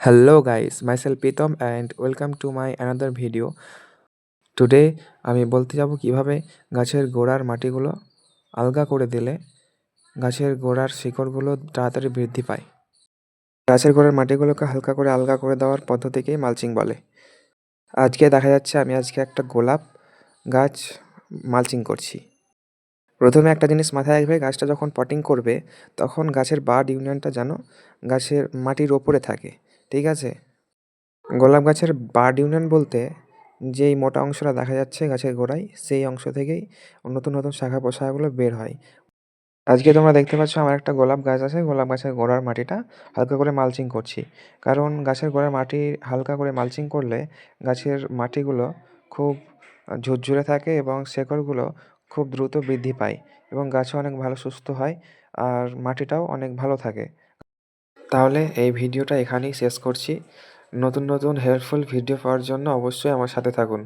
Hello guys, myself Pritam and welcome to my another video. Today আমি বলতে যাব কিভাবে গাছের গোড়ার মাটিগুলো আলগা করে দিলে গাছের গোড়ার শিকড়গুলো তাড়াতাড়ি বৃদ্ধি পায়। গাছের গোড়ার মাটিগুলোকে হালকা করে আলগা করে দেওয়ার পদ্ধতিকেই মালচিং বলে। আজকে দেখা যাচ্ছে আমি একটা গোলাপ গাছ মালচিং করছি। প্রথমে একটা জিনিস মাথায় রাখবে, গাছটা যখন পটিং করবে তখন গাছের বাড ইউনিয়নটা যেন গাছের মাটির ওপরে থাকে, ঠিক আছে? গোলাপ গাছের বাড ইউনিয়ন বলতে যেই মোটা অংশটা দেখা যাচ্ছে গাছের গোড়ায়, সেই অংশ থেকেই নতুন নতুন শাখা প্রশাখাগুলো বের হয়। আজকে তোমরা দেখতে পাচ্ছ আমার একটা গোলাপ গাছ আছে, গোলাপ গাছের গোড়ার মাটিটা হালকা করে মালচিং করছি। কারণ গাছের গোড়ার মাটি হালকা করে মালচিং করলে গাছের মাটিগুলো খুব ঝুরঝুরে থাকে এবং শেকড়গুলো খুব দ্রুত বৃদ্ধি পায় এবং গাছও অনেক ভালো সুস্থ হয় আর মাটিটাও অনেক ভালো থাকে। তাহলে এই ভিডিওটা এখানেই শেষ করছি। নতুন নতুন হেল্পফুল ভিডিও পাওয়ার জন্য অবশ্যই আমার সাথে থাকুন।